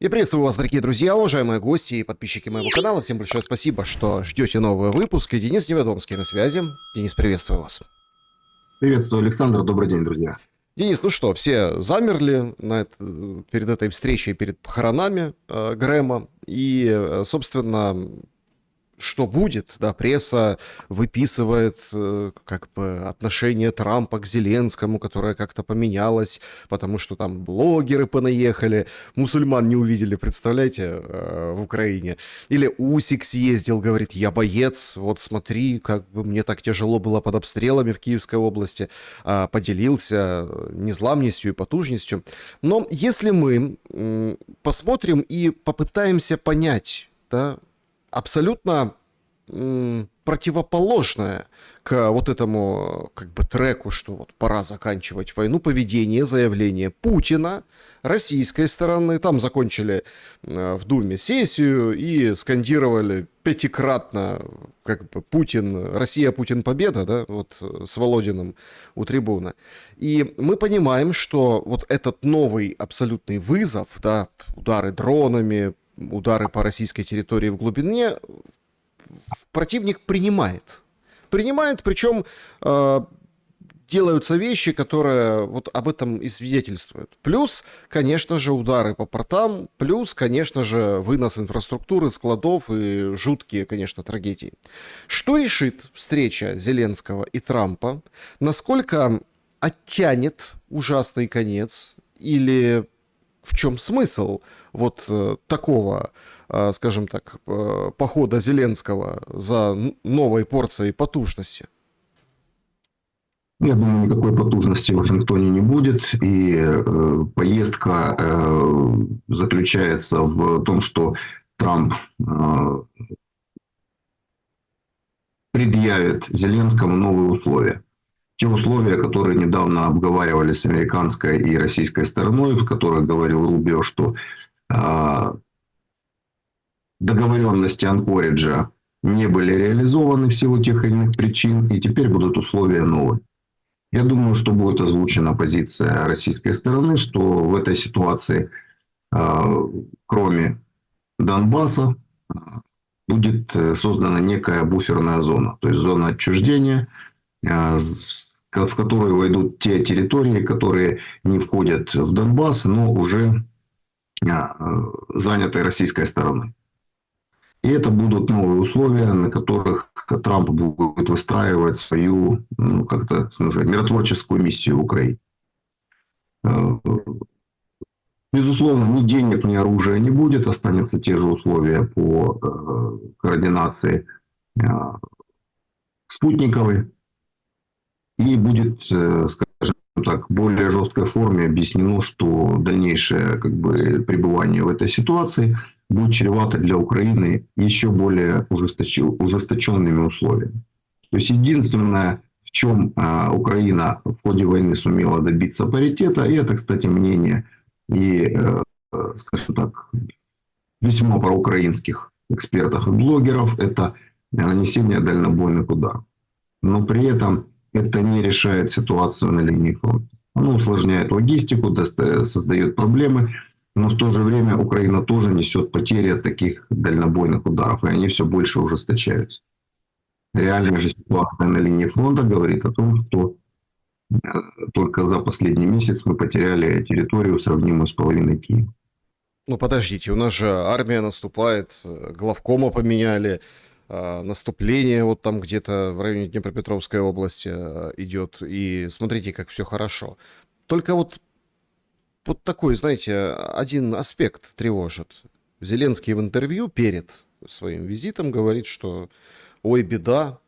Я приветствую вас, дорогие друзья, уважаемые гости и подписчики моего канала. Всем большое спасибо, что ждете новые выпуски. Денис Неведомский на связи. Денис, приветствую вас. Приветствую, Александр. Добрый день, друзья. Денис, ну что, все замерли перед этой встречей, перед похоронами Грэма. И, собственно, что будет, да, пресса выписывает как бы отношение Трампа к Зеленскому, которое как-то поменялось, потому что там блогеры понаехали, мусульман не увидели, представляете, в Украине. Или Усик съездил, говорит, я боец, вот смотри, как бы мне так тяжело было под обстрелами в Киевской области, поделился незламностью и потужностью. Но если мы посмотрим и попытаемся понять, да, абсолютно противоположное к вот этому как бы треку, что вот пора заканчивать войну, поведение, заявление Путина, российской стороны. Там закончили в Думе сессию и скандировали пятикратно как бы Путин, Россия, Путин, победа, да, вот с Володиным у трибуны. И мы понимаем, что вот этот новый абсолютный вызов, да, удары дронами, удары по российской территории в глубине, противник принимает. Принимает, причем делаются вещи, которые вот об этом и свидетельствуют. Плюс, конечно же, удары по портам, плюс, конечно же, вынос инфраструктуры, складов и жуткие, конечно, трагедии. Что решит встреча Зеленского и Трампа? Насколько оттянет ужасный конец? Или в чем смысл вот такого, скажем так, похода Зеленского за новой порцией потужности? Я думаю, никакой потужности в Вашингтоне не будет. И поездка заключается в том, что Трамп предъявит Зеленскому новые условия. Те условия, которые недавно обговаривались с американской и российской стороной, в которых говорил Рубио, что договоренности Анкориджа не были реализованы в силу тех или иных причин, и теперь будут условия новые. Я думаю, что будет озвучена позиция российской стороны, что в этой ситуации, кроме Донбасса, будет создана некая буферная зона, то есть зона отчуждения, в которую войдут те территории, которые не входят в Донбасс, но уже заняты российской стороной. И это будут новые условия, на которых Трамп будет выстраивать свою, ну, как-то сказать, миротворческую миссию в Украине. Безусловно, ни денег, ни оружия не будет. Останутся те же условия по координации спутниковой. И будет, скажем так, в более жесткой форме объяснено, что дальнейшее как бы пребывание в этой ситуации будет чревато для Украины еще более ужесточенными условиями. То есть единственное, в чем Украина в ходе войны сумела добиться паритета, и это, кстати, мнение и, скажем так, весьма проукраинских экспертов и блогеров, это нанесение дальнобойных ударов. Но при этом это не решает ситуацию на линии фронта. Оно усложняет логистику, создает проблемы, но в то же время Украина тоже несет потери от таких дальнобойных ударов, и они все больше ужесточаются. Реальная же ситуация на линии фронта говорит о том, что только за последний месяц мы потеряли территорию, сравнимую с половиной Киева. Ну подождите, у нас же армия наступает, главкома поменяли, наступление вот там где-то в районе Днепропетровской области идет, и смотрите, как все хорошо. Только вот такой, знаете, один аспект тревожит. Зеленский в интервью перед своим визитом говорит, что ой, беда,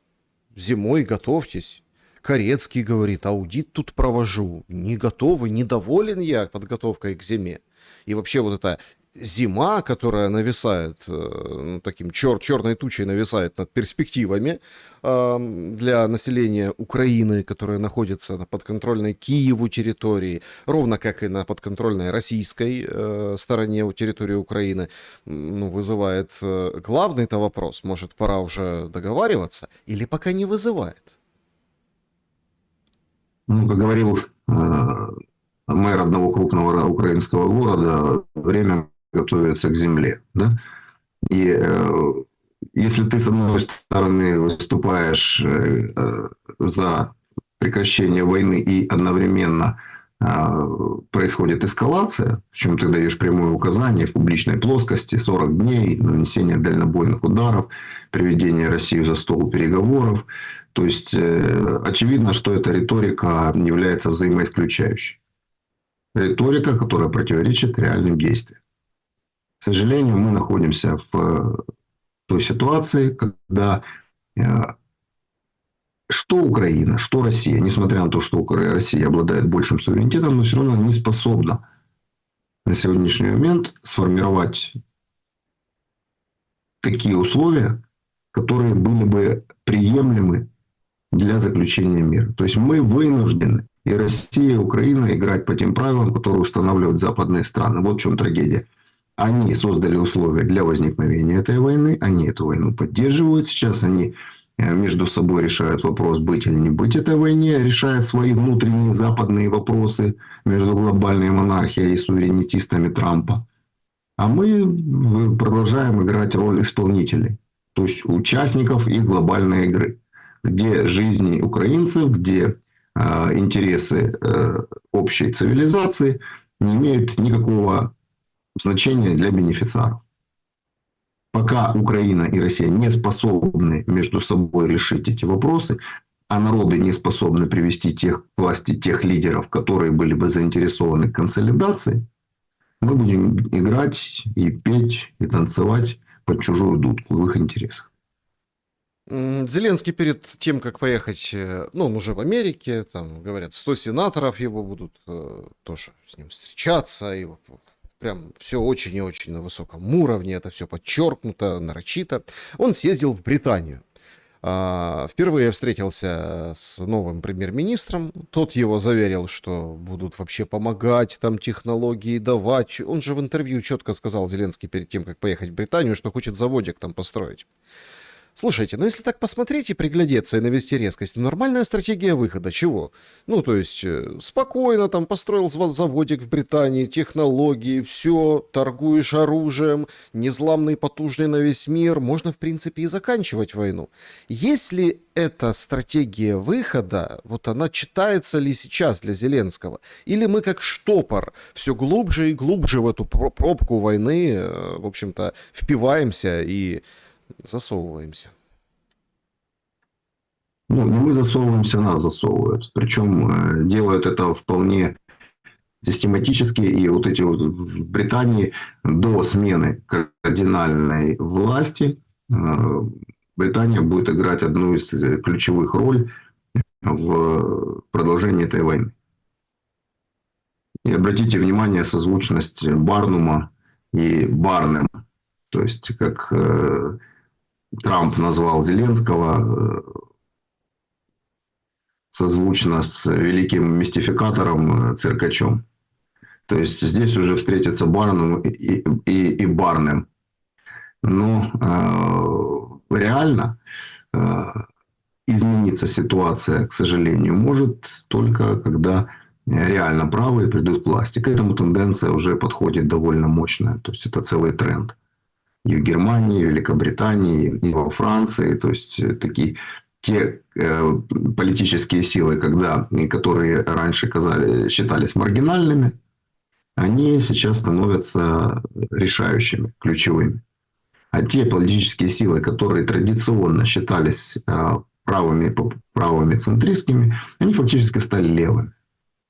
зимой готовьтесь. Корецкий говорит, аудит тут провожу. Не готовы, недоволен я подготовкой к зиме. И вообще вот эта зима, которая нависает, ну, таким черной тучей нависает над перспективами для населения Украины, которое находится на подконтрольной Киеву территории, ровно как и на подконтрольной российской стороне территории Украины, ну, вызывает главный-то вопрос, может, пора уже договариваться, или пока не вызывает? Ну, как говорил мэр одного крупного украинского города, время готовится к земле. Да? И если ты, с одной стороны, выступаешь за прекращение войны и одновременно происходит эскалация, причем ты даешь прямое указание в публичной плоскости: 40 дней, нанесение дальнобойных ударов, приведение России за стол переговоров. То есть, очевидно, что эта риторика является взаимоисключающей. Риторика, которая противоречит реальным действиям. К сожалению, мы находимся в той ситуации, когда что Украина, что Россия, несмотря на то, что Россия обладает большим суверенитетом, но все равно не способна на сегодняшний момент сформировать такие условия, которые были бы приемлемы для заключения мира. То есть мы вынуждены, и Россия, и Украина, играть по тем правилам, которые устанавливают западные страны. Вот в чем трагедия. Они создали условия для возникновения этой войны, они эту войну поддерживают. Сейчас они между собой решают вопрос, быть или не быть этой войне, решая свои внутренние западные вопросы между глобальной монархией и суверенитистами Трампа. А мы продолжаем играть роль исполнителей, то есть участников их глобальной игры, где жизни украинцев, где интересы общей цивилизации не имеют никакого значения для бенефициаров. Пока Украина и Россия не способны между собой решить эти вопросы, а народы не способны привести к власти тех лидеров, которые были бы заинтересованы в консолидации, мы будем играть и петь, и танцевать под чужую дудку в их интересах. Зеленский перед тем, как поехать, ну, он уже в Америке, там, говорят, 100 сенаторов его будут тоже с ним встречаться, и прям все очень и очень на высоком уровне, это все подчеркнуто, нарочито. Он съездил в Британию. Впервые встретился с новым премьер-министром. Тот его заверил, что будут вообще помогать, там технологии давать. Он же в интервью четко сказал, Зеленский, перед тем, как поехать в Британию, что хочет заводик там построить. Слушайте, ну если так посмотреть и приглядеться и навести резкость, ну нормальная стратегия выхода, чего? Ну, то есть, спокойно там построил заводик в Британии, технологии, все, торгуешь оружием, незламный, потужный на весь мир, можно, в принципе, и заканчивать войну. Если эта стратегия выхода, вот она читается ли сейчас для Зеленского? Или мы как штопор все глубже и глубже в эту пробку войны, в общем-то, впиваемся и засовываемся? Ну, не мы засовываемся, нас засовывают. Причем делают это вполне систематически. И вот эти вот в Британии до смены кардинальной власти Британия будет играть одну из ключевых ролей в продолжении этой войны. И обратите внимание, созвучность Барнума и Барнем. То есть, как Трамп назвал Зеленского, созвучно с великим мистификатором Циркачом. То есть, здесь уже встретятся Барнум и Барнем. Но реально измениться ситуация, к сожалению, может только когда реально правые придут к власти. К этому тенденция уже подходит довольно мощная. То есть, это целый тренд. И в Германии, и в Великобритании, и во Франции. То есть, те политические силы, которые раньше считались маргинальными, они сейчас становятся решающими, ключевыми. А те политические силы, которые традиционно считались правыми центристскими, они фактически стали левыми.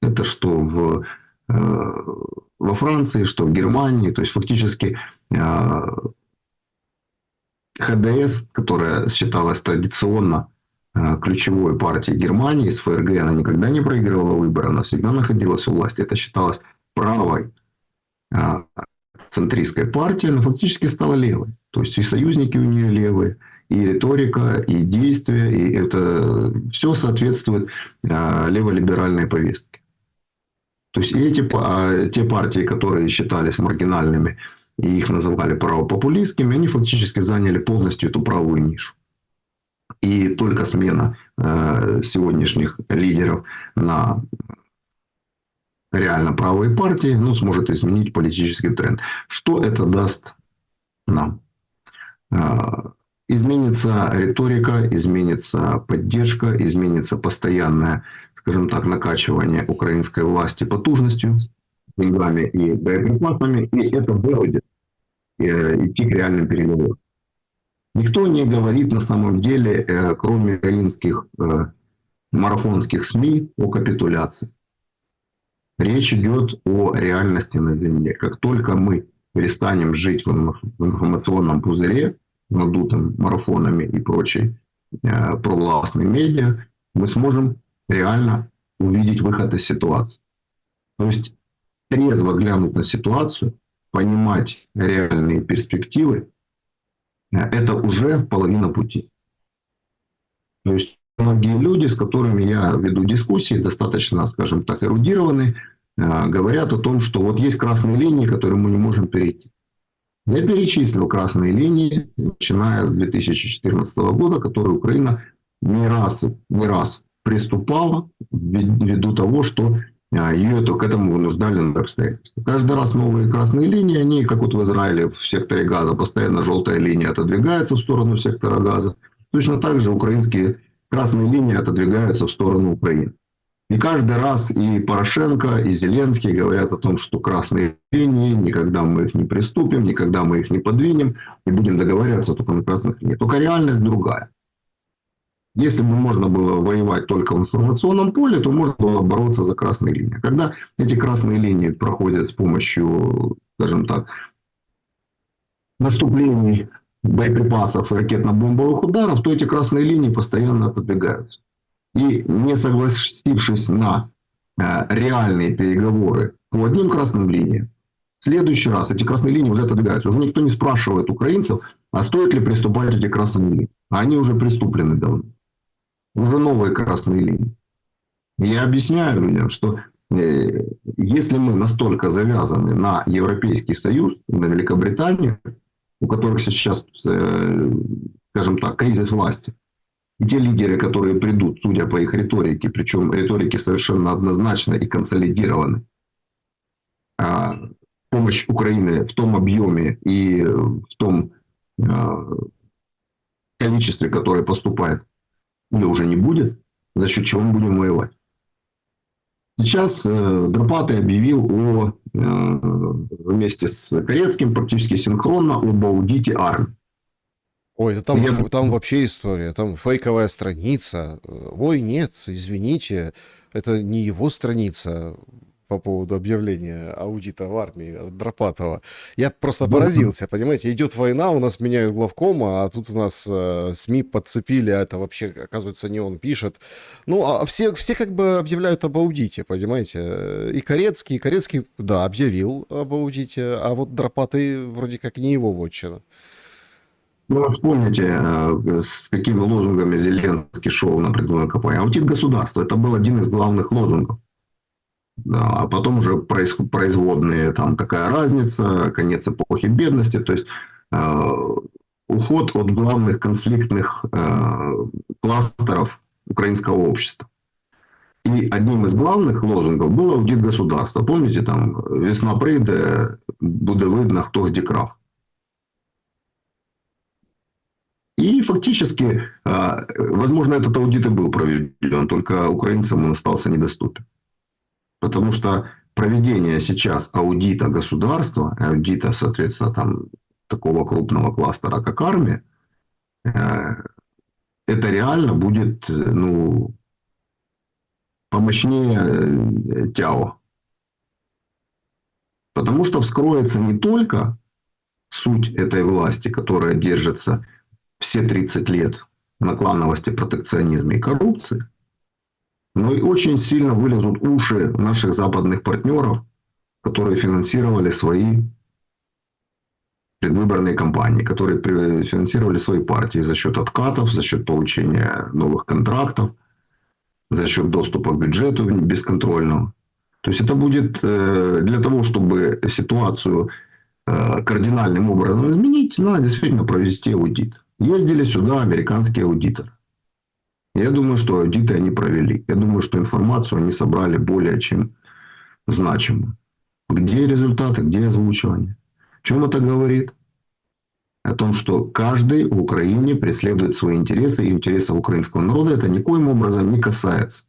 Это что во Франции, что в Германии. То есть, фактически ХДС, которая считалась традиционно ключевой партией Германии, с ФРГ она никогда не проигрывала выборы, она всегда находилась у власти. Это считалось правой центристской партией, но фактически стала левой. То есть, и союзники у нее левые, и риторика, и действия, и это все соответствует леволиберальной повестке. То есть, те партии, которые считались маргинальными, и их называли правопопулистскими, они фактически заняли полностью эту правую нишу. И только смена сегодняшних лидеров на реально правые партии, но сможет изменить политический тренд. Что это даст нам? Изменится риторика, изменится поддержка, изменится постоянное, скажем так, накачивание украинской власти потужностью, деньгами и боеприпасами, и это выводит идти к реальным переговорам. Никто не говорит на самом деле, кроме украинских марафонских СМИ, о капитуляции. Речь идет о реальности на земле. Как только мы перестанем жить в информационном пузыре, надутым марафонами и прочей провластной медиа, мы сможем реально увидеть выход из ситуации. То есть трезво глянуть на ситуацию, понимать реальные перспективы, это уже половина пути. То есть многие люди, с которыми я веду дискуссии, достаточно, скажем так, эрудированные, говорят о том, что вот есть красные линии, которые мы не можем перейти. Я перечислил красные линии, начиная с 2014 года, которые Украина не раз приступала ввиду того, что ее к этому вынуждали новые обстоятельства. Каждый раз новые красные линии, они, как вот в Израиле в секторе Газа, постоянно желтая линия отодвигается в сторону сектора Газа. Точно так же украинские красные линии отодвигаются в сторону Украины. И каждый раз и Порошенко, и Зеленский говорят о том, что красные линии, никогда мы их не приступим, никогда мы их не подвинем, и будем договариваться только на красных линиях. Только реальность другая. Если бы можно было воевать только в информационном поле, то можно было бороться за красные линии. Когда эти красные линии проходят с помощью, скажем так, наступлений, боеприпасов и ракетно-бомбовых ударов, то эти красные линии постоянно отодвигаются. И не согласившись на реальные переговоры по одним красным линиям, в следующий раз эти красные линии уже отодвигаются. Уже никто не спрашивает украинцев, а стоит ли приступать эти красные линии. Они уже приступлены давно. Уже новые красные линии. Я объясняю людям, что если мы настолько завязаны на Европейский Союз и на Великобританию, у которых сейчас, скажем так, кризис власти, и те лидеры, которые придут, судя по их риторике, причем риторике совершенно однозначно и консолидированы, помощь Украины в том объеме и в том количестве, которое поступает, ее уже не будет, за счет чего мы будем воевать. Сейчас Драпатый объявил вместе с Корецким практически синхронно об аудите армии. Ой, да там вообще история, там фейковая страница. Ой, нет, извините, это не его страница по поводу объявления аудита в армии от Драпатова. Я просто поразился, понимаете, идет война, у нас меняют главкома, а тут у нас СМИ подцепили, а это вообще, оказывается, не он пишет. Ну, а все как бы объявляют об аудите, понимаете. И Корецкий, да, объявил об аудите, а вот Драпатый вроде как не его вотчина. Ну, вспомните, с какими лозунгами Зеленский шел на предвыборную кампанию. Аудит государства – это был один из главных лозунгов. Да, а потом уже производные, там, какая разница, конец эпохи бедности. То есть, уход от главных конфликтных кластеров украинского общества. И одним из главных лозунгов был аудит государства. Помните, там, весна прийде, буде видно, кто где крав. И фактически, возможно, этот аудит и был проведен, только украинцам он остался недоступен. Потому что проведение сейчас аудита государства, аудита, соответственно, там, такого крупного кластера, как армия, это реально будет, ну, помощнее ТЯО. Потому что вскроется не только суть этой власти, которая держится все 30 лет на клановости, протекционизме и коррупции, но и очень сильно вылезут уши наших западных партнеров, которые финансировали свои предвыборные кампании, которые финансировали свои партии за счет откатов, за счет получения новых контрактов, за счет доступа к бюджету бесконтрольного. То есть это будет для того, чтобы ситуацию кардинальным образом изменить, надо действительно провести аудит. Ездили сюда американские аудиторы. Я думаю, что аудиты они провели. Я думаю, что информацию они собрали более чем значимо. Где результаты, где озвучивание? О чем это говорит? О том, что каждый в Украине преследует свои интересы, и интересов украинского народа это никоим образом не касается.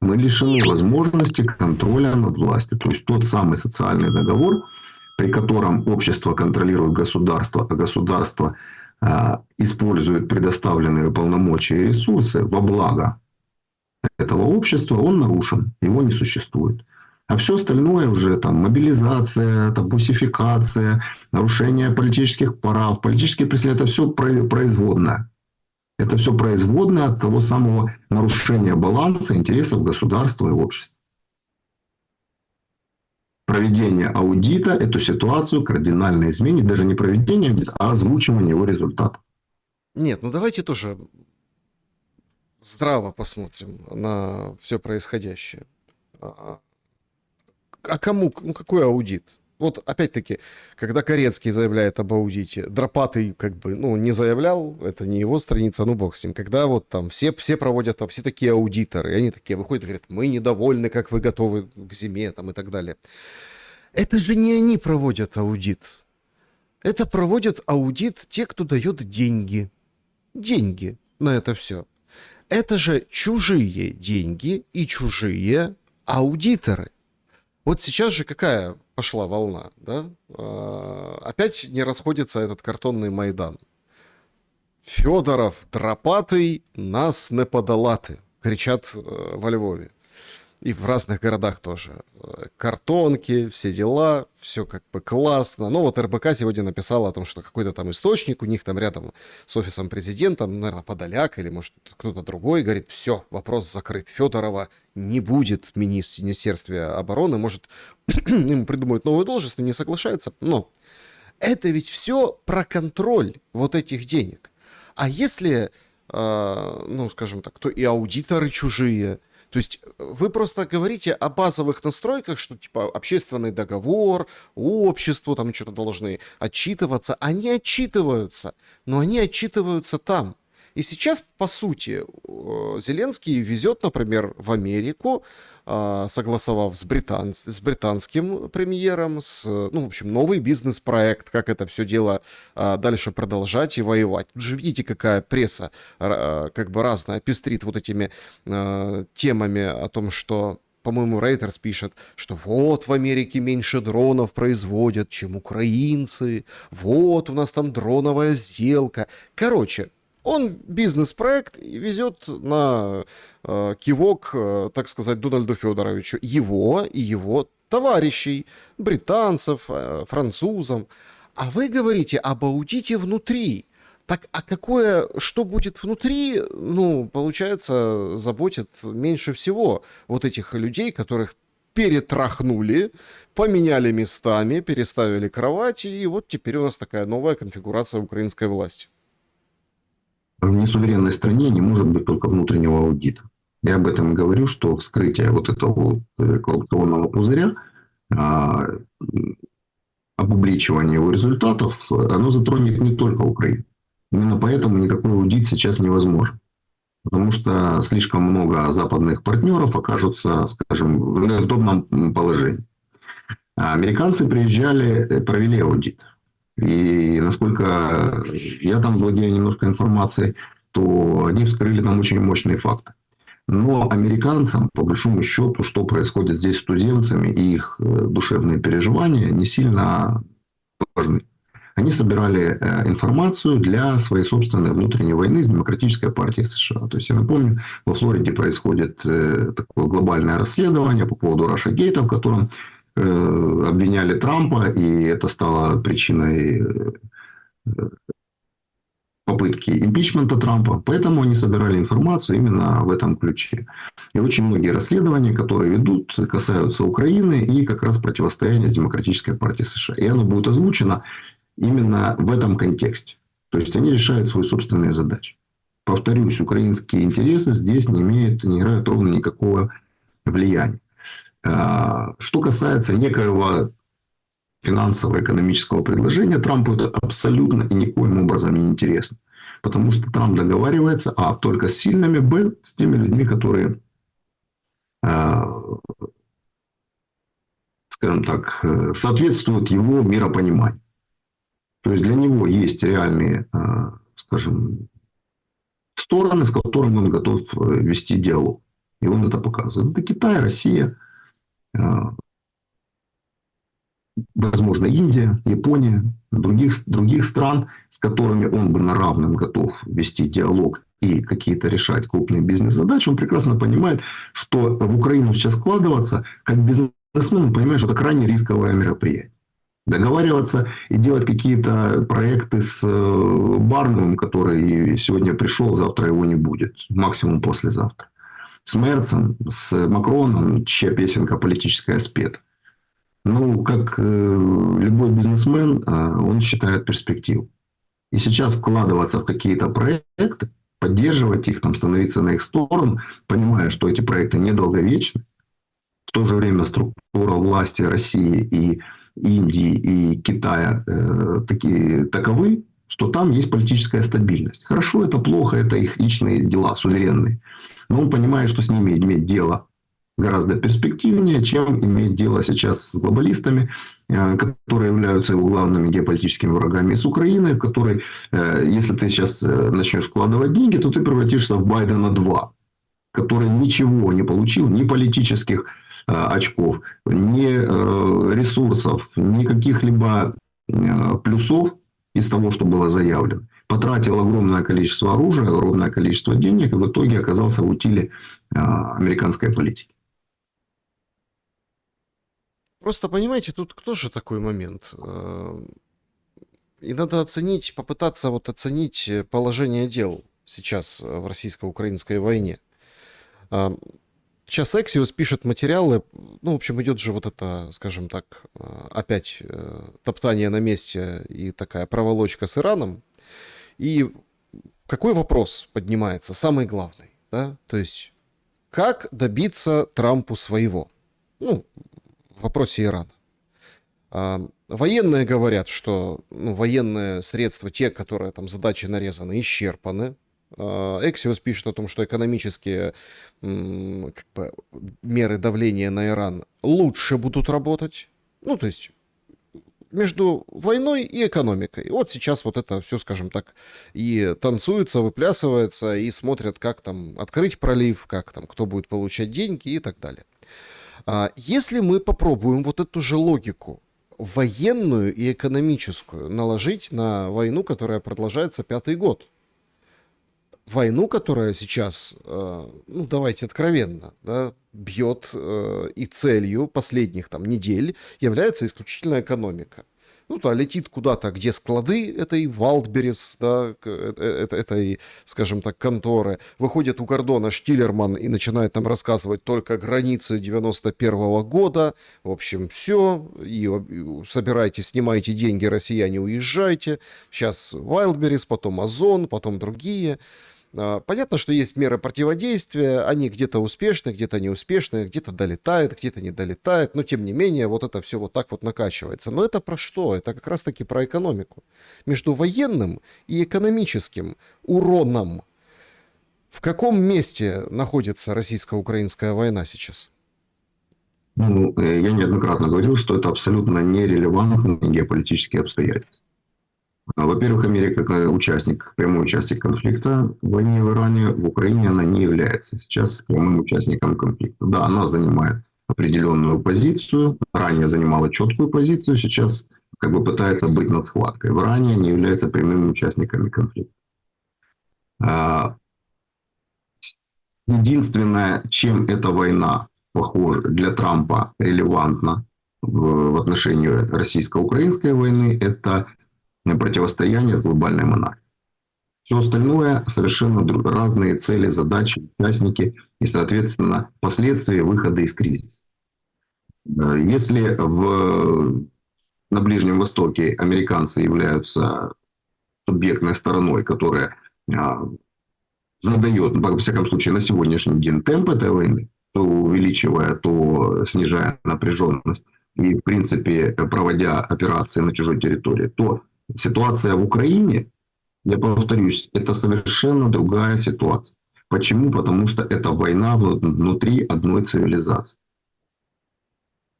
Мы лишены возможности контроля над властью. То есть тот самый социальный договор, при котором общество контролирует государство, а государство использует предоставленные полномочия и ресурсы во благо этого общества, он нарушен, его не существует. А все остальное уже там мобилизация, там, бусификация, нарушение политических прав, политические преследования, это все производное. Это все производное от того самого нарушения баланса интересов государства и общества. Проведение аудита эту ситуацию кардинально изменит, даже не проведение, а озвучивание его результатов. Нет, ну давайте тоже здраво посмотрим на все происходящее. А кому, ну какой аудит? Вот опять-таки, когда Корецкий заявляет об аудите, Дропатый как бы, ну, не заявлял, это не его страница, ну бог с ним. Когда вот там все проводят, там, все такие аудиторы, и они такие выходят и говорят, мы недовольны, как вы готовы к зиме, там, и так далее. Это же не они проводят аудит. Это проводят аудит те, кто дает деньги. Деньги на это все. Это же чужие деньги и чужие аудиторы. Вот сейчас же какая пошла волна, да? Опять не расходится этот картонный Майдан. Федоров, Дропатый, нас не подолаты, кричат во Львове. И в разных городах тоже. Картонки, все дела, все как бы классно. Но вот РБК сегодня написала о том, что какой-то там источник у них там рядом с офисом президента, наверное, Подоляк или, может, кто-то другой, говорит, все, вопрос закрыт. Федорова не будет в Министерстве обороны. Может, ему придумают новую должность, но не соглашается. Но это ведь все про контроль вот этих денег. А если, ну, скажем так, то и аудиторы чужие. То есть вы просто говорите о базовых настройках, что типа общественный договор, обществу там что-то должны отчитываться. Они отчитываются, но они отчитываются там. И сейчас, по сути, Зеленский везет, например, в Америку, согласовав с британским премьером, ну, в общем, новый бизнес-проект, как это все дело дальше продолжать и воевать. Тут же видите, какая пресса как бы разная пестрит вот этими темами о том, что, по-моему, Рейтерс пишет, что вот в Америке меньше дронов производят, чем украинцы, вот у нас там дроновая сделка. Короче, он бизнес-проект везет на кивок, так сказать, Дональду Федоровичу. Его и его товарищей, британцев, французам. А вы говорите об аудите внутри. Так, а что будет внутри, ну, получается, заботит меньше всего вот этих людей, которых перетрахнули, поменяли местами, переставили кровати, и вот теперь у нас такая новая конфигурация украинской власти. В несуверенной стране не может быть только внутреннего аудита. Я об этом говорю, что вскрытие вот этого коррупционного пузыря, опубличивание его результатов, оно затронет не только Украину. Именно поэтому никакой аудит сейчас невозможен. Потому что слишком много западных партнеров окажутся, скажем, в неудобном положении. А американцы приезжали, провели аудит. И насколько я там владею немножко информацией, то они вскрыли там очень мощные факты. Но американцам, по большому счету, что происходит здесь с туземцами и их душевные переживания, не сильно важны. Они собирали информацию для своей собственной внутренней войны с Демократической партией США. То есть, я напомню, во Флориде происходит такое глобальное расследование по поводу Russiagate, в котором обвиняли Трампа, и это стало причиной попытки импичмента Трампа. Поэтому они собирали информацию именно в этом ключе. И очень многие расследования, которые ведут, касаются Украины и как раз противостояния с Демократической партией США. И оно будет озвучено именно в этом контексте. То есть, они решают свои собственные задачи. Повторюсь, украинские интересы здесь не играют ровно никакого влияния. Что касается некоего финансово-экономического предложения, Трампу это абсолютно и никоим образом не интересно. Потому что Трамп договаривается, только с сильными, с теми людьми, которые скажем так, соответствует его миропониманию. То есть для него есть реальные, скажем, стороны, с которыми он готов вести диалог. И он это показывает. Это Китай, Россия, возможно, Индия, Япония, других стран, с которыми он бы на равном готов вести диалог и какие-то решать крупные бизнес-задачи. Он прекрасно понимает, что в Украину сейчас вкладываться, как бизнесмен, он понимает, что это крайне рисковое мероприятие. Договариваться и делать какие-то проекты с Барновым, который сегодня пришел, завтра его не будет. Максимум послезавтра. С Мерцем, с Макроном, чья песенка политическая спета. Ну, как любой бизнесмен, он считает перспективу. И сейчас вкладываться в какие-то проекты, поддерживать их, там, становиться на их сторону, понимая, что эти проекты недолговечны, в то же время структура власти России и Индии и Китая таковы, что там есть политическая стабильность. Хорошо, это плохо, это их личные дела, суверенные. Но он понимает, что с ними иметь дело гораздо перспективнее, чем иметь дело сейчас с глобалистами, которые являются его главными геополитическими врагами, и с Украиной, в которой, если ты сейчас начнешь вкладывать деньги, то ты превратишься в Байдена 2, который ничего не получил, ни политических очков, ни ресурсов, ни каких-либо плюсов из того, что было заявлено. Потратил огромное количество оружия, огромное количество денег, и в итоге оказался в утиле американской политики. Просто, понимаете, тут тоже такой момент. И надо оценить, попытаться вот оценить положение дел сейчас в российско-украинской войне. Сейчас Axios пишет материалы, ну, в общем, идет же вот это, скажем так, опять топтание на месте и такая проволочка с Ираном. И какой вопрос поднимается, самый главный, да? То есть, как добиться Трампу своего? Ну, в вопросе Ирана. Военные говорят, что военные средства, те, которые там задачи нарезаны, исчерпаны. Axios пишет о том, что экономические меры давления на Иран лучше будут работать. Ну, то есть между войной и экономикой. Вот сейчас вот это все, скажем так, и танцуется, выплясывается, и смотрят, как там открыть пролив, как там кто будет получать деньги и так далее. Если мы попробуем вот эту же логику, военную и экономическую, наложить на войну, которая продолжается 5-й год, войну, которая сейчас, ну давайте откровенно, да, бьет и целью последних там недель является исключительно экономика. Ну, то летит куда-то, где склады этой Валдберрис, да, этой, скажем так, конторы. Выходит у Гордона Штиллерман и начинает там рассказывать только границы 91-го года. В общем, все. И собирайте, снимайте деньги, россияне, уезжайте. Сейчас Валдберрис, потом Озон, потом другие. Понятно, что есть меры противодействия, они где-то успешны, где-то неуспешны, где-то долетает, где-то не долетает, но тем не менее вот это все вот так вот накачивается. Но это про что? Это как раз-таки про экономику. Между военным и экономическим уроном в каком месте находится российско-украинская война сейчас? Ну, я неоднократно говорил, что это абсолютно нерелевантные геополитические обстоятельства. Во-первых, Америка как участник, прямой участник конфликта в войне в Иране, в Украине она не является сейчас прямым участником конфликта. Да, она занимает определенную позицию, ранее занимала четкую позицию, сейчас как бы пытается быть над схваткой. В Иране не является прямыми участниками конфликта. Единственное, чем эта война, похоже, для Трампа релевантна в отношении российско-украинской войны, это противостояние с глобальной монархией. Все остальное совершенно разные цели, задачи, участники и, соответственно, последствия выхода из кризиса. Если на Ближнем Востоке американцы являются субъектной стороной, которая задает, во всяком случае, на сегодняшний день темп этой войны, то увеличивая, то снижая напряженность и, в принципе, проводя операции на чужой территории, то ситуация в Украине, я повторюсь, это совершенно другая ситуация. Почему? Потому что это война внутри одной цивилизации.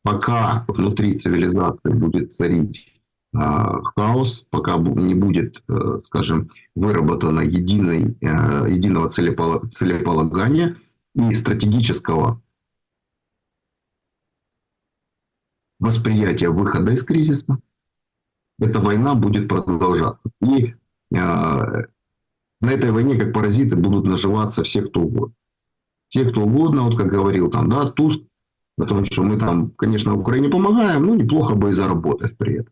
пока внутри цивилизации будет царить хаос, пока не будет, скажем, выработано единого целеполагания и стратегического восприятия выхода из кризиса, эта война будет продолжаться. И на этой войне, как паразиты, будут наживаться все, кто угодно. Все, кто угодно, вот как говорил там, да, Туск, потому что мы там, конечно, Украине помогаем, но неплохо бы и заработать при этом.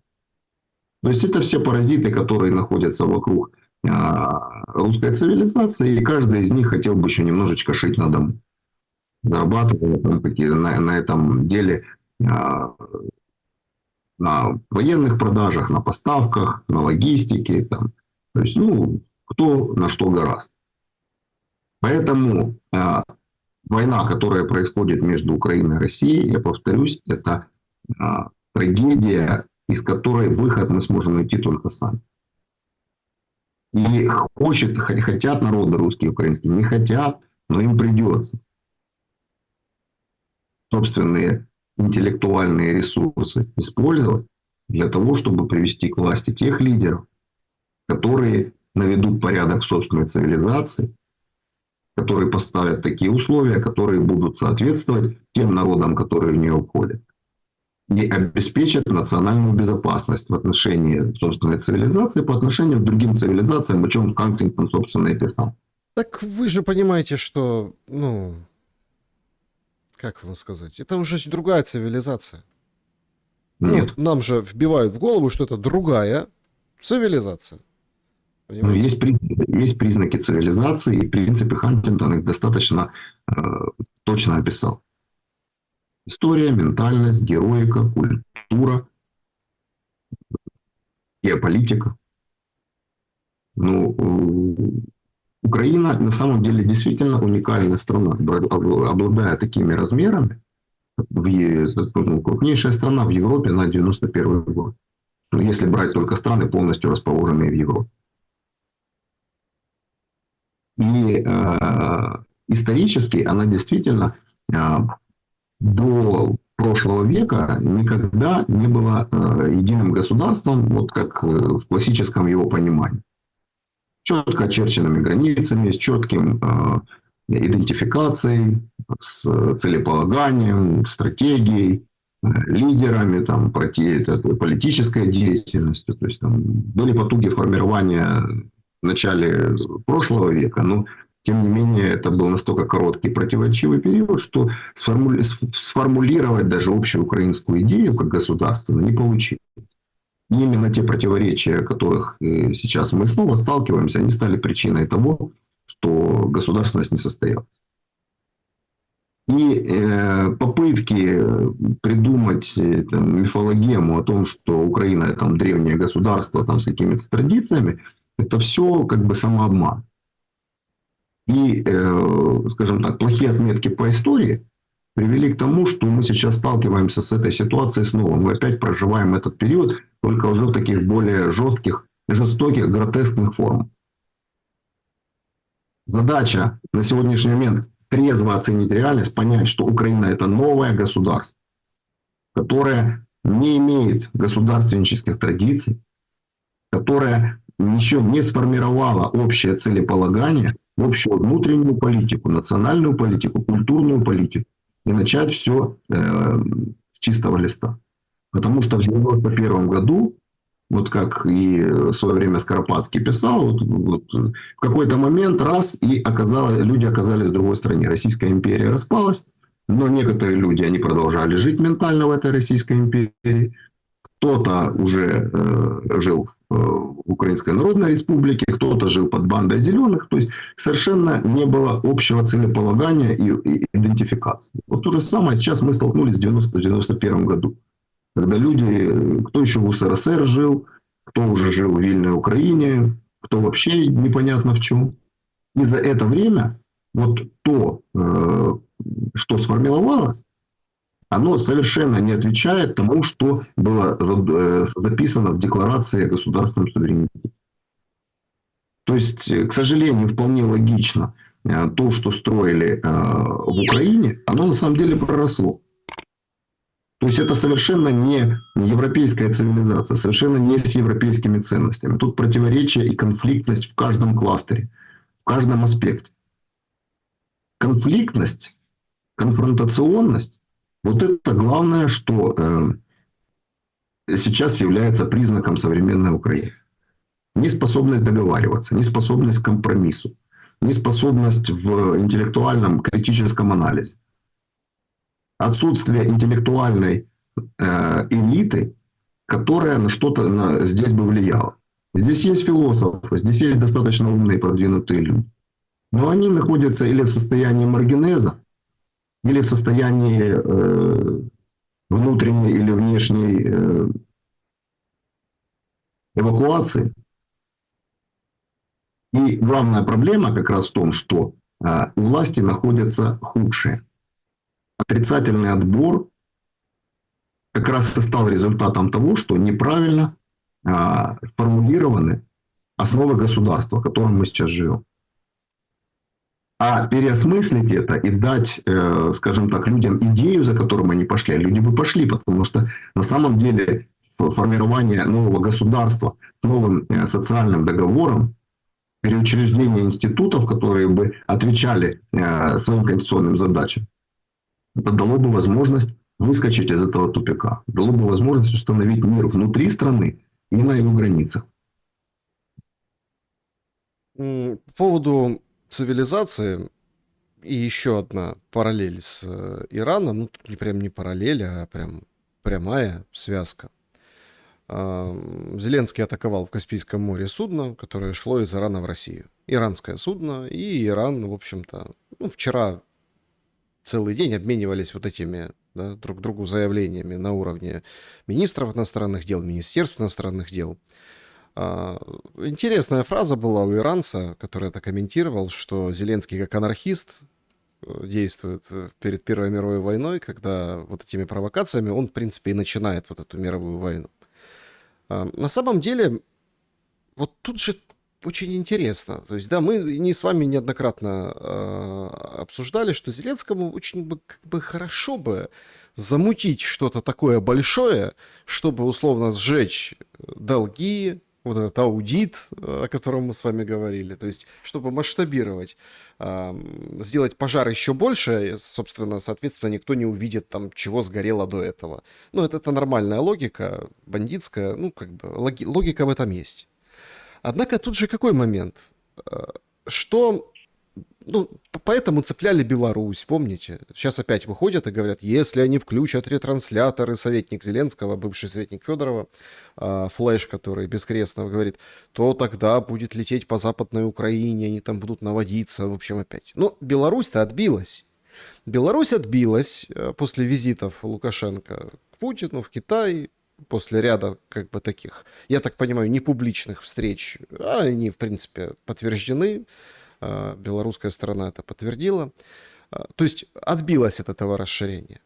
То есть это все паразиты, которые находятся вокруг русской цивилизации, и каждый из них хотел бы еще немножечко шить на дому, зарабатывая на этом деле на военных продажах, на поставках, на логистике. Там. То есть, кто на что гораст. Поэтому война, которая происходит между Украиной и Россией, я повторюсь, это трагедия, из которой выход мы сможем найти только сами. И хотят народы русские и украинские, не хотят, но им придется. Собственные интеллектуальные ресурсы использовать для того, чтобы привести к власти тех лидеров, которые наведут порядок в собственной цивилизации, которые поставят такие условия, которые будут соответствовать тем народам, которые в нее входят, и обеспечат национальную безопасность в отношении собственной цивилизации по отношению к другим цивилизациям, о чем Хантингтон, собственно, и писал. Так вы же понимаете, что, как вам сказать, это уже другая цивилизация. Нет. Нам же вбивают в голову, что это другая цивилизация. Есть признаки цивилизации, и в принципе Хантингтон их достаточно точно описал. История, ментальность, героика, культура, геополитика. Украина на самом деле действительно уникальная страна, обладая такими размерами. Крупнейшая страна в Европе на 91 год. Если брать только страны, полностью расположенные в Европе. И исторически она действительно до прошлого века никогда не была единым государством, вот как в классическом его понимании. Четко очерченными границами, с четким идентификацией, с целеполаганием, стратегией, лидерами, политической деятельностью. То есть были потуги формирования в начале прошлого века, но тем не менее это был настолько короткий противоречивый период, что сформулировать даже общую украинскую идею как государственную не получилось. И именно те противоречия, о которых сейчас мы снова сталкиваемся, они стали причиной того, что государственность не состоялась. И попытки придумать мифологему о том, что Украина это древнее государство с какими-то традициями, это все как бы самообман. И, скажем так, плохие отметки по истории привели к тому, что мы сейчас сталкиваемся с этой ситуацией снова. Мы опять проживаем этот период, только уже в таких более жестоких, гротескных формах. Задача на сегодняшний момент трезво оценить реальность, понять, что Украина это новое государство, которое не имеет государственнических традиций, которое еще не сформировало общее целеполагание, общую внутреннюю политику, национальную политику, культурную политику. И начать все с чистого листа. Потому что в 1991 году, вот как и в свое время Скоропадский писал, в какой-то момент люди оказались в другой стране. Российская империя распалась, но некоторые люди, они продолжали жить ментально в этой Российской империи. Кто-то уже жил в Украинской Народной Республике, кто-то жил под бандой зеленых. То есть совершенно не было общего целеполагания и идентификации. Вот то же самое сейчас мы столкнулись в 1991 году. Когда люди, кто еще в СССР жил, кто уже жил в вильной Украине, кто вообще непонятно в чем. И за это время вот то, что сформировалось, оно совершенно не отвечает тому, что было записано в Декларации о государственном суверенитете. То есть, к сожалению, вполне логично, то, что строили в Украине, оно на самом деле проросло. То есть это совершенно не европейская цивилизация, совершенно не с европейскими ценностями. Тут противоречие и конфликтность в каждом кластере, в каждом аспекте. Конфликтность, конфронтационность, вот это главное, что сейчас является признаком современной Украины. Неспособность договариваться, неспособность к компромиссу, неспособность в интеллектуальном критическом анализе. Отсутствие интеллектуальной элиты, которая на что-то здесь бы влияла. Здесь есть философы, здесь есть достаточно умные, продвинутые люди. Но они находятся или в состоянии маргинеза, или в состоянии внутренней или внешней эвакуации. И главная проблема как раз в том, что у власти находятся худшие. Отрицательный отбор как раз и стал результатом того, что неправильно сформулированы основы государства, в котором мы сейчас живем. А переосмыслить это и дать, скажем так, людям идею, за которым они пошли, люди бы пошли, потому что на самом деле формирование нового государства с новым социальным договором, переучреждение институтов, которые бы отвечали своим конституционным задачам, это дало бы возможность выскочить из этого тупика, дало бы возможность установить мир внутри страны и на его границах. По поводу цивилизации и еще одна параллель с Ираном, ну тут прям не параллель, а прям прямая связка. Зеленский атаковал в Каспийском море судно, которое шло из Ирана в Россию. Иранское судно, и Иран, в общем-то, вчера целый день обменивались вот этими, да, друг другу заявлениями на уровне министров иностранных дел, Министерств иностранных дел. Интересная фраза была у иранца, который это комментировал, что Зеленский как анархист действует перед Первой мировой войной, когда вот этими провокациями он, в принципе, и начинает вот эту мировую войну. На самом деле, вот тут же очень интересно. То есть, да, мы не с вами неоднократно обсуждали, что Зеленскому очень как бы хорошо бы замутить что-то такое большое, чтобы условно сжечь долги, вот этот аудит, о котором мы с вами говорили, то есть, чтобы масштабировать, сделать пожар еще больше, собственно, соответственно, никто не увидит там, чего сгорело до этого. Ну, это нормальная логика, бандитская, ну, как бы, логика в этом есть. Однако тут же какой момент? Что... Ну, поэтому цепляли Беларусь, помните? Сейчас опять выходят и говорят, если они включат ретрансляторы, советник Зеленского, бывший советник Федорова, Флэш, который бескрестно говорит, то тогда будет лететь по Западной Украине, они там будут наводиться, в общем, опять. Но Беларусь-то отбилась. Беларусь отбилась после визитов Лукашенко к Путину в Китай, после ряда как бы таких, я так понимаю, непубличных встреч, а они, в принципе, подтверждены. Белорусская сторона это подтвердила. То есть отбилась от этого расширения.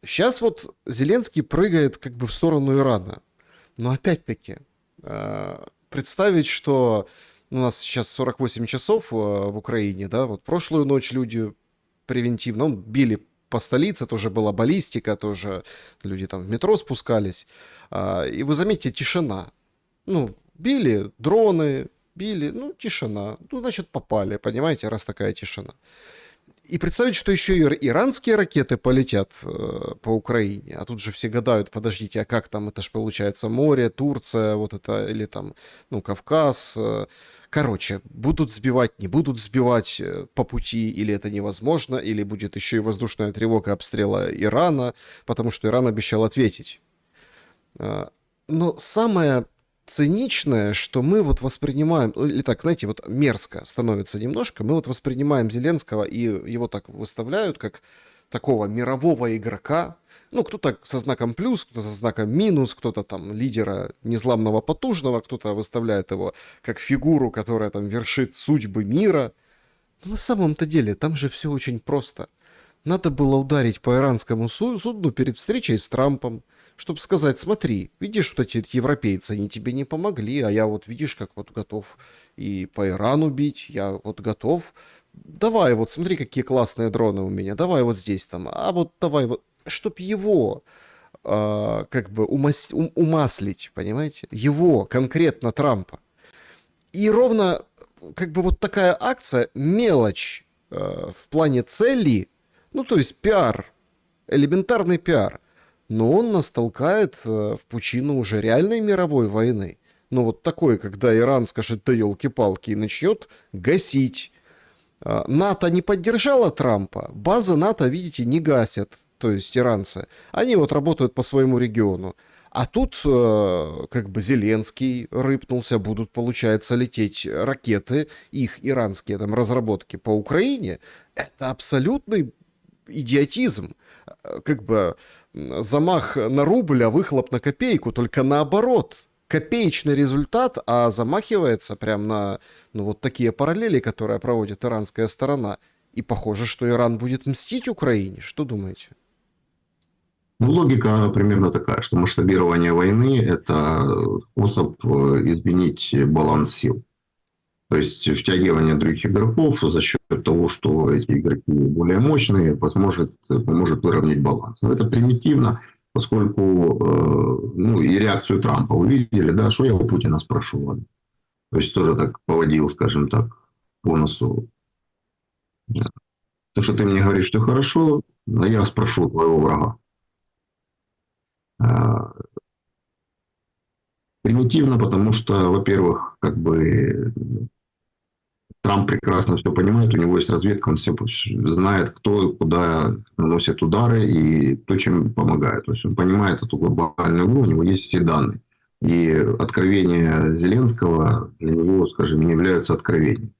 Сейчас вот Зеленский прыгает как бы в сторону Ирана. Но опять-таки, представить, что у нас сейчас 48 часов в Украине, да, вот прошлую ночь люди превентивно били по столице, тоже была баллистика, тоже люди там в метро спускались. И вы заметите, тишина. Ну, били дроны, били, ну, тишина. Ну, значит, попали, понимаете, раз такая тишина. И представить, что еще и иранские ракеты полетят по Украине, а тут же все гадают, подождите, а как там, это же получается море, Турция, вот это, или там, ну, Кавказ. Короче, будут сбивать, не будут сбивать по пути, или это невозможно, или будет еще и воздушная тревога обстрела Ирана, потому что Иран обещал ответить. Но самое циничное, что мы вот воспринимаем, или так, знаете, вот мерзко становится немножко, мы вот воспринимаем Зеленского, и его так выставляют, как такого мирового игрока, ну, кто-то со знаком плюс, кто-то со знаком минус, кто-то там лидера незламного потужного, кто-то выставляет его как фигуру, которая там вершит судьбы мира. Но на самом-то деле там же все очень просто. Надо было ударить по иранскому судну перед встречей с Трампом, чтобы сказать, смотри, видишь, вот эти европейцы, они тебе не помогли, а я вот, видишь, как вот готов и по Ирану бить, я вот готов. Давай, вот смотри, какие классные дроны у меня, давай вот здесь там, а вот давай вот, чтоб его как бы умаслить, понимаете, его, конкретно Трампа. И ровно как бы вот такая акция, мелочь в плане цели, ну то есть пиар, элементарный пиар, но он нас толкает в пучину уже реальной мировой войны. Ну вот такой, когда Иран скажет, да елки-палки, и начнет гасить. НАТО не поддержала Трампа, базы НАТО, видите, не гасят, то есть иранцы. Они вот работают по своему региону. А тут как бы Зеленский рыпнулся, будут, получается, лететь ракеты, их иранские там разработки по Украине. Это абсолютный идиотизм. Как бы замах на рубль, а выхлоп на копейку, только наоборот. Копеечный результат, а замахивается прям на ну, вот такие параллели, которые проводит иранская сторона. И похоже, что Иран будет мстить Украине. Что думаете? Ну, логика примерно такая, что масштабирование войны – это способ изменить баланс сил. То есть втягивание других игроков за счет того, что эти игроки более мощные, поможет выровнять баланс. Но это примитивно, поскольку ну, и реакцию Трампа увидели, да, что я у Путина спрошу. Ладно. То есть тоже так поводил, скажем так, по носу. То, что ты мне говоришь, что хорошо, но я спрошу у твоего врага. Примитивно, потому что, во-первых, как бы Трамп прекрасно все понимает, у него есть разведка, он все знает, кто куда наносит удары и кто чем помогает. То есть он понимает эту глобальную игру, у него есть все данные. И откровения Зеленского для него, скажем, не являются откровением.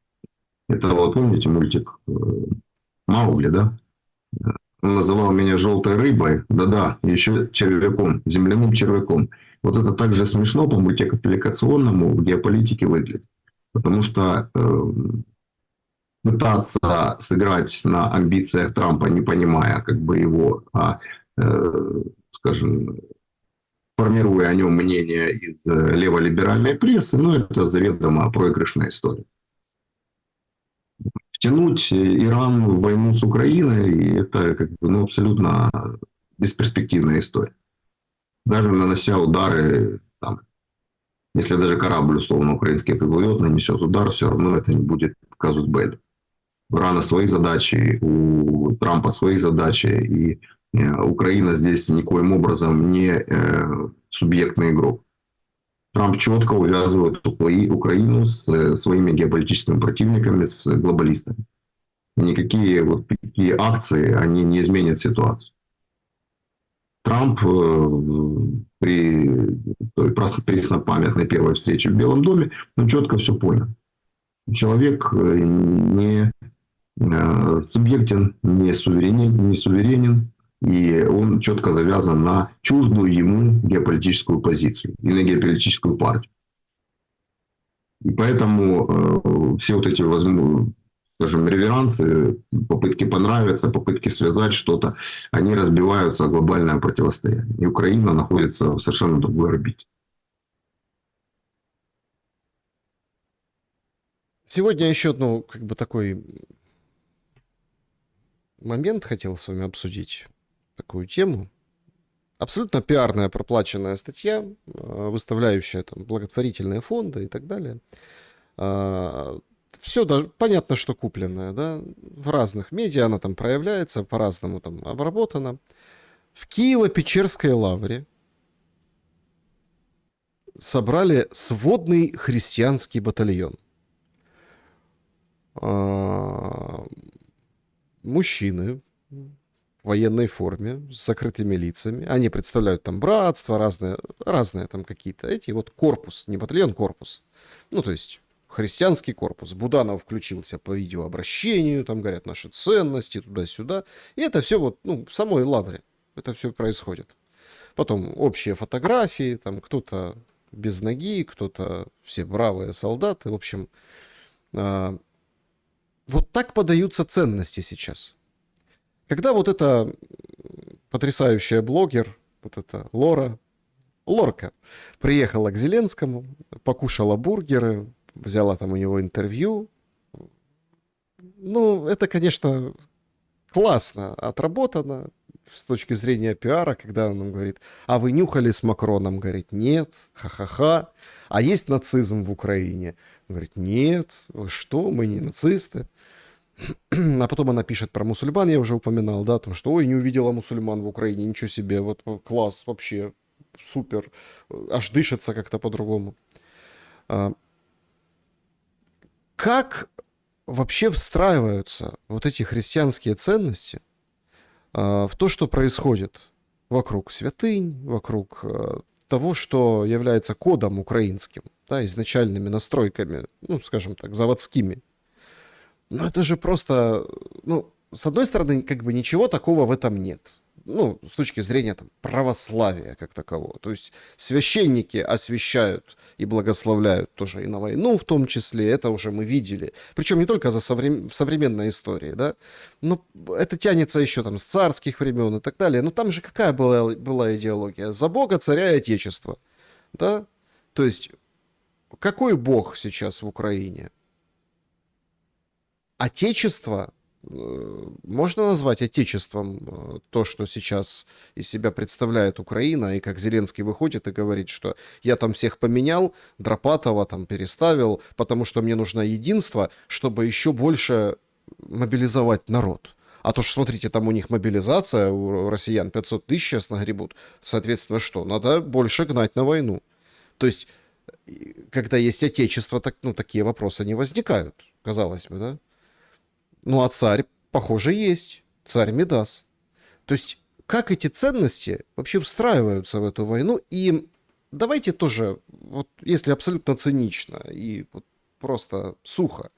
Это вот помните мультик Маугли, да? Он называл меня желтой рыбой, да-да, еще червяком, земляным червяком. Вот это также смешно по мультипликационному в геополитике выглядит. Потому что пытаться сыграть на амбициях Трампа, не понимая как бы его, скажем, формируя о нем мнение из леволиберальной прессы, ну, это заведомо проигрышная история. Втянуть Иран в войну с Украиной – это как бы, ну, абсолютно бесперспективная история. Даже нанося удары, там, если даже корабль, условно, украинский приплывет, нанесет удар, все равно это не будет казус белли. У Ирана свои задачи, у Трампа свои задачи, и Украина здесь никоим образом не субъектный игрок. Трамп четко увязывает Украину с своими геополитическими противниками, с глобалистами. И никакие вот такие акции, они не изменят ситуацию. Трамп при той преснопамятной первой встрече в Белом доме, ну, четко все понял. Человек не субъектен, не суверенен, и он четко завязан на чуждую ему геополитическую позицию и на геополитическую партию. И поэтому все вот эти, скажем, реверансы, попытки понравиться, попытки связать что-то, они разбиваются о глобальное противостояние. И Украина находится в совершенно другой орбите. Сегодня еще, ну, как бы такой момент хотел с вами обсудить, такую тему. Абсолютно пиарная проплаченная статья, выставляющая там благотворительные фонды и так далее. Все даже понятно, что купленное, да, в разных медиа она там проявляется, по-разному там обработана. В Киево-Печерской лавре собрали сводный христианский батальон. Мужчины в военной форме, с закрытыми лицами. Они представляют там братство, разные там какие-то эти. Вот корпус, не батальон, корпус. Ну, то есть христианский корпус. Буданов включился по видеообращению, там говорят наши ценности, туда-сюда. И это все вот, ну, в самой лавре. Это все происходит. Потом общие фотографии, там кто-то без ноги, кто-то все бравые солдаты. В общем, вот так подаются ценности сейчас. Когда вот эта потрясающая блогер, вот эта Лорка, приехала к Зеленскому, покушала бургеры, взяла там у него интервью. Ну, это, конечно, классно отработано. с точки зрения пиара, когда он нам говорит, а вы нюхали с Макроном? Говорит, нет, ха-ха-ха. А есть нацизм в Украине? Он говорит, нет, вы что, мы не нацисты. А потом она пишет про мусульман, я уже упоминал, да, то, что, ой, не увидела мусульман в Украине, ничего себе, вот класс, вообще супер, аж дышится как-то по-другому. А, Как вообще встраиваются вот эти христианские ценности в то, что происходит вокруг святынь, вокруг того, что является кодом украинским, да, изначальными настройками, ну, скажем так, заводскими. Но это же просто, ну, с одной стороны, как бы ничего такого в этом нет. Ну, с точки зрения там, православия как такового. То есть священники освящают и благословляют тоже и на войну в том числе. Это уже мы видели. Причем не только в современной истории, да. Но это тянется еще там с царских времен и так далее. Но там же какая была идеология? За Бога, царя и отечества. Да? То есть какой Бог сейчас в Украине? Отечество, можно назвать отечеством то, что сейчас из себя представляет Украина, и как Зеленский выходит и говорит, что я там всех поменял, Дропатова там переставил, потому что мне нужно единство, чтобы еще больше мобилизовать народ. А то, что, смотрите, там у них мобилизация, у россиян 500 тысяч сейчас нагребут, соответственно, что? Надо больше гнать на войну. То есть, когда есть отечество, так, ну, такие вопросы не возникают, казалось бы, да? Ну, а царь, похоже, есть. Царь Мидас. То есть, как эти ценности вообще встраиваются в эту войну? И давайте тоже, вот если абсолютно цинично и вот просто сухо,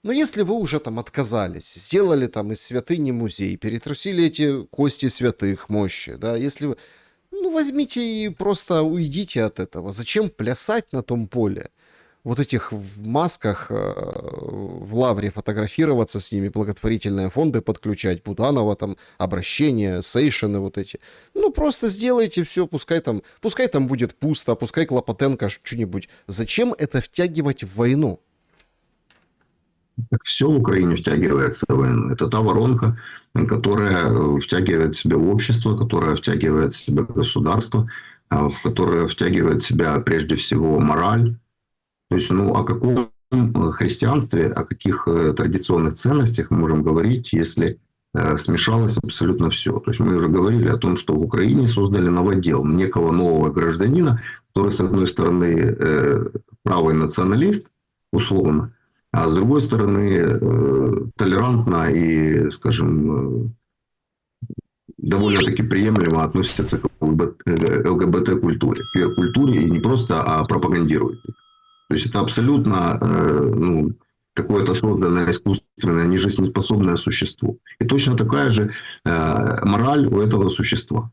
но если вы уже там отказались, сделали там из святыни музей, перетрусили эти кости святых мощи, да, если вы, ну, возьмите и просто уйдите от этого. Зачем плясать на том поле? Вот этих в масках в Лавре фотографироваться с ними, благотворительные фонды подключать, Буданова там, обращения, сейшены вот эти. Ну, просто сделайте все, пускай там будет пусто, пускай Клопотенко что-нибудь. Зачем это втягивать в войну? Все в Украине втягивается в войну. Это та воронка, которая втягивает в себя общество, которая втягивает в себя государство, в которое втягивает в себя прежде всего мораль. То есть, ну, о каком христианстве, о каких традиционных ценностях мы можем говорить, если смешалось абсолютно все. То есть, мы уже говорили о том, что в Украине создали новодел, некого нового гражданина, который, с одной стороны, правый националист, условно, а с другой стороны, толерантно и, скажем, довольно-таки приемлемо относится к ЛГБТ-культуре, квир-культуре, и не просто, а пропагандирует. То есть, это абсолютно ну, какое-то созданное искусственное, нежизнеспособное существо. И точно такая же мораль у этого существа,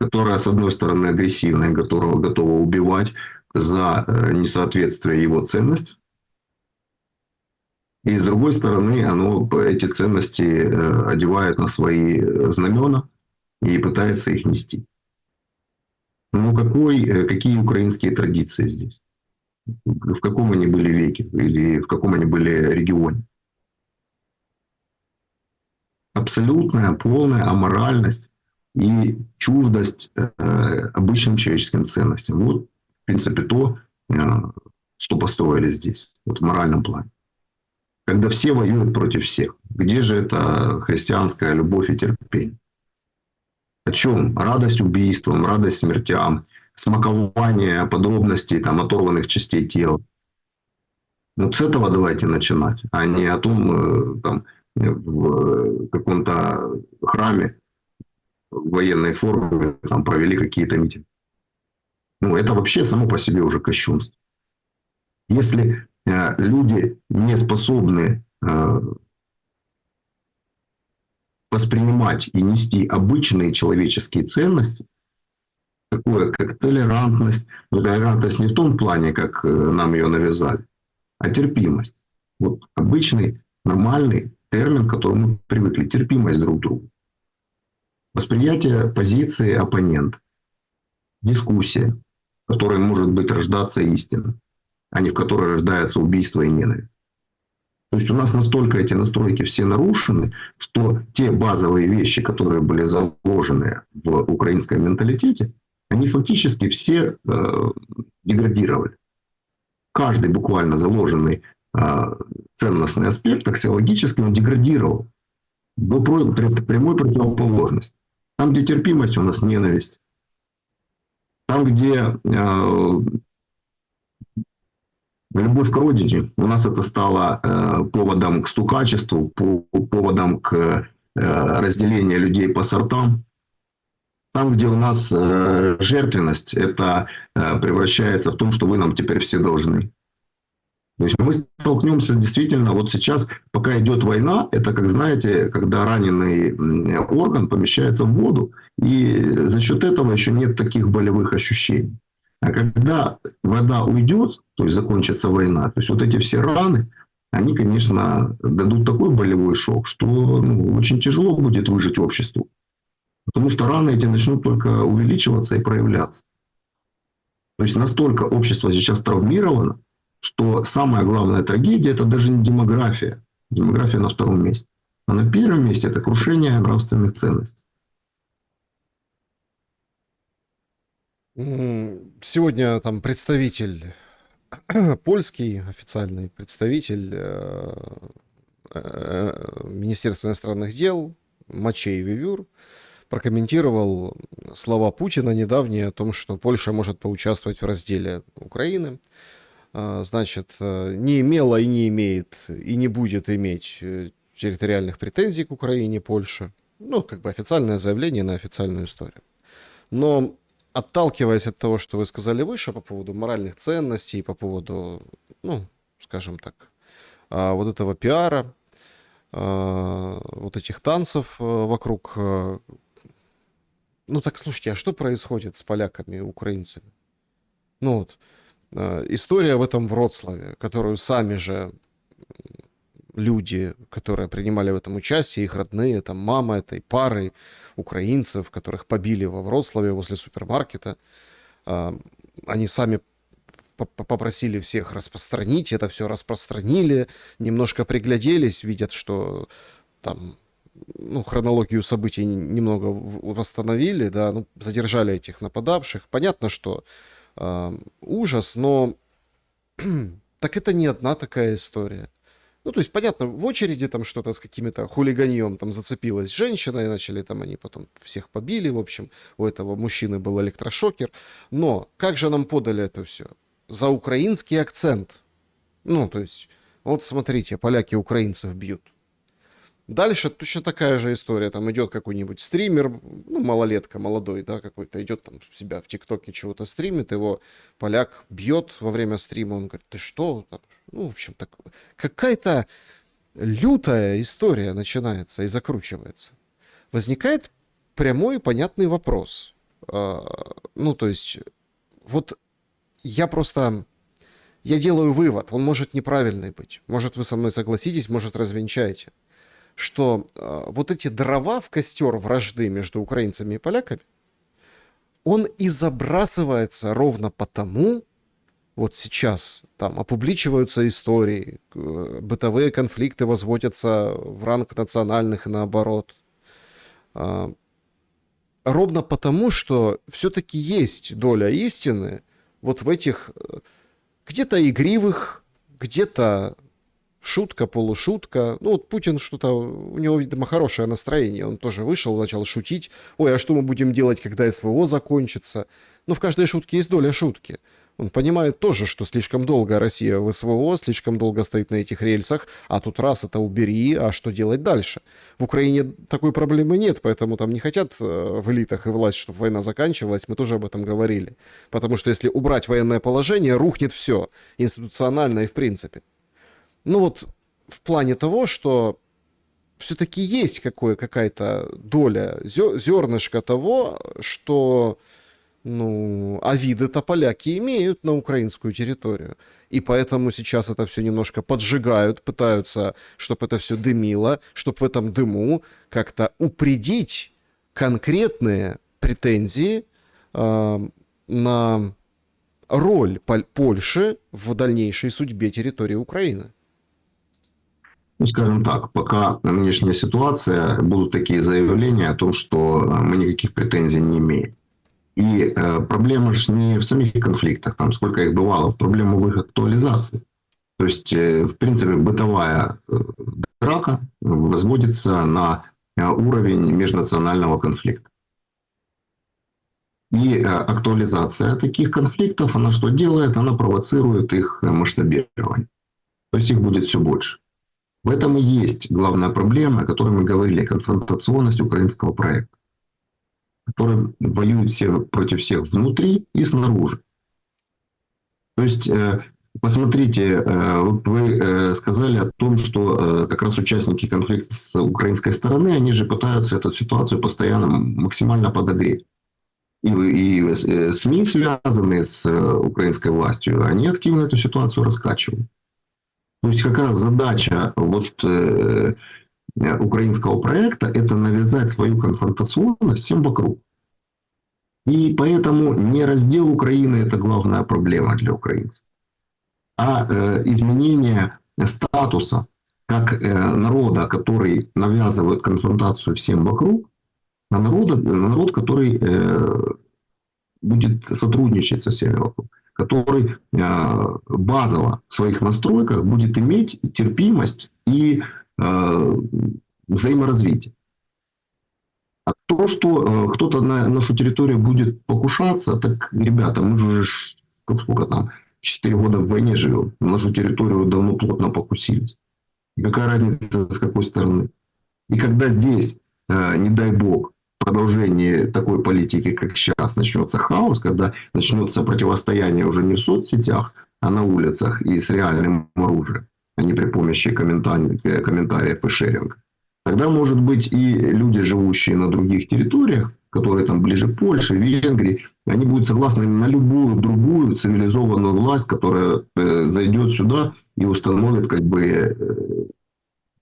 которая, с одной стороны, агрессивная, готова убивать за несоответствие его ценностям, и, с другой стороны, оно эти ценности одевает на свои знамена и пытается их нести. Ну, какие украинские традиции здесь? В каком они были веке или в каком они были регионе? Абсолютная, полная аморальность и чуждость обычным человеческим ценностям. Вот, в принципе, то, что построили здесь, вот в моральном плане. Когда все воюют против всех. Где же эта христианская любовь и терпение? О чем? Радость убийствам, радость смертям, смакование подробностей там, оторванных частей тела. Вот с этого давайте начинать, а не о том, там, в каком-то храме в военной форме там, провели какие-то митинги. Ну, это вообще само по себе уже кощунство. Если люди не способны воспринимать и нести обычные человеческие ценности, такое как толерантность, но толерантность не в том плане, как нам ее навязали, а терпимость. Вот обычный, нормальный термин, к которому мы привыкли, терпимость друг к другу. Восприятие позиции оппонента, дискуссия, в которой может быть рождаться истина, а не в которой рождается убийство и ненависть. То есть у нас настолько эти настройки все нарушены, что те базовые вещи, которые были заложены в украинском менталитете, они фактически все деградировали. Каждый буквально заложенный ценностный аспект аксиологически он деградировал до прямой противоположности. Там, где терпимость, у нас ненависть. Там, где любовь к родине, у нас это стало поводом к стукачеству, поводом к разделению людей по сортам. Там, где у нас жертвенность, это превращается в том, что вы нам теперь все должны. То есть мы столкнемся действительно, вот сейчас, пока идет война, это, как знаете, когда раненый орган помещается в воду, и за счет этого еще нет таких болевых ощущений. А когда вода уйдет, то есть закончится война, то есть вот эти все раны, они, конечно, дадут такой болевой шок, что очень тяжело будет выжить обществу. Потому что раны эти начнут только увеличиваться и проявляться. То есть настолько общество сейчас травмировано, что самая главная трагедия – это даже не демография. Демография на втором месте. А на первом месте – это крушение нравственных ценностей. Сегодня там представитель, польский официальный представитель Министерства иностранных дел Мачей Вивюр прокомментировал слова Путина недавние о том, что Польша может поучаствовать в разделе Украины. Значит, не имела и не имеет, и не будет иметь территориальных претензий к Украине Польша. Как бы официальное заявление на официальную историю. Но отталкиваясь от того, что вы сказали выше по поводу моральных ценностей, по поводу, скажем так, вот этого пиара, вот этих танцев вокруг... так слушайте, а что происходит с поляками и украинцами? История в этом Вроцлаве, которую сами же люди, которые принимали в этом участие, их родные, там мама этой пары украинцев, которых побили во Вроцлаве возле супермаркета, они сами попросили всех распространить, это все распространили, немножко пригляделись, видят, что там, хронологию событий немного восстановили, да, задержали этих нападавших. Понятно, что ужас, но так это не одна такая история. То есть, понятно, в очереди там что-то с каким-то хулиганьем там зацепилась женщина, и начали там они потом всех побили, в общем, у этого мужчины был электрошокер. Но как же нам подали это все? За украинский акцент. То есть, вот смотрите, поляки украинцев бьют. Дальше точно такая же история. Там идет какой-нибудь стример, малолетка, молодой, да, какой-то, идет там себя в ТикТоке чего-то стримит, его поляк бьет во время стрима, он говорит, ты что? Там, в общем, так, какая-то лютая история начинается и закручивается. Возникает прямой и понятный вопрос. То есть, вот я делаю вывод, он может неправильный быть. Может, вы со мной согласитесь, может, развенчаете. Что вот эти дрова в костер вражды между украинцами и поляками, он и забрасывается ровно потому, вот сейчас там опубличиваются истории, бытовые конфликты возводятся в ранг национальных и наоборот. Ровно потому, что все-таки есть доля истины вот в этих где-то игривых, где-то шутка, полушутка. Путин что-то... У него, видимо, хорошее настроение. Он тоже вышел, начал шутить. Ой, а что мы будем делать, когда СВО закончится? В каждой шутке есть доля шутки. Он понимает тоже, что слишком долго Россия в СВО, слишком долго стоит на этих рельсах, а тут раз это убери, а что делать дальше? В Украине такой проблемы нет, поэтому там не хотят в элитах и власть, чтобы война заканчивалась, мы тоже об этом говорили. Потому что если убрать военное положение, рухнет все, институционально и в принципе. В плане того, что все-таки есть какая-то доля, зернышко того, что, а виды-то поляки имеют на украинскую территорию. И поэтому сейчас это все немножко поджигают, пытаются, чтобы это все дымило, чтобы в этом дыму как-то упредить конкретные претензии на роль Польши в дальнейшей судьбе территории Украины. Ну, скажем так, пока нынешняя ситуация, будут такие заявления о том, что мы никаких претензий не имеем. И проблема же не в самих конфликтах, там сколько их бывало, проблема в их актуализации. То есть, в принципе, бытовая драка возводится на уровень межнационального конфликта. И актуализация таких конфликтов, она что делает? Она провоцирует их масштабирование. То есть их будет все больше. В этом и есть главная проблема, о которой мы говорили, конфронтационность украинского проекта, который воюет все против всех внутри и снаружи. То есть, посмотрите, вы сказали о том, что как раз участники конфликта с украинской стороны, они же пытаются эту ситуацию постоянно максимально подогреть. И СМИ, связанные с украинской властью, они активно эту ситуацию раскачивают. То есть, как раз задача украинского проекта – это навязать свою конфронтационность всем вокруг. И поэтому не раздел Украины – это главная проблема для украинцев, а изменение статуса как народа, который навязывает конфронтацию всем вокруг, на народ, который будет сотрудничать со всеми вокруг, который базово в своих настройках будет иметь терпимость и взаиморазвитие. А то, что кто-то на нашу территорию будет покушаться, так, ребята, мы же уже сколько там, 4 года в войне живем, на нашу территорию давно плотно покусились. И какая разница, с какой стороны? И когда здесь, не дай бог, в продолжении такой политики, как сейчас, начнется хаос, когда начнется противостояние уже не в соцсетях, а на улицах и с реальным оружием, а не при помощи комментариев и шеринга, тогда, может быть, и люди, живущие на других территориях, которые там ближе к Польше, Венгрии, они будут согласны на любую другую цивилизованную власть, которая зайдет сюда и установит как бы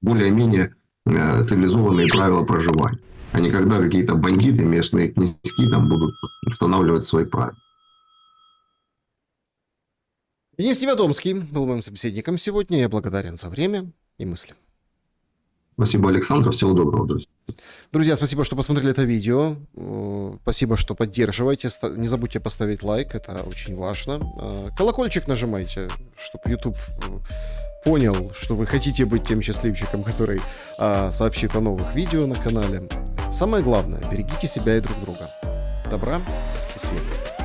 более-менее цивилизованные правила проживания. А не когда какие-то бандиты, местные князьки там будут устанавливать свои правила. Денис Неведомский был моим собеседником сегодня. Я благодарен за время и мысли. Спасибо, Александр. Всего доброго, друзья. Друзья, спасибо, что посмотрели это видео. Спасибо, что поддерживаете. Не забудьте поставить лайк, это очень важно. Колокольчик нажимайте, чтобы YouTube понял, что вы хотите быть тем счастливчиком, который сообщит о новых видео на канале. Самое главное, берегите себя и друг друга. Добра и света.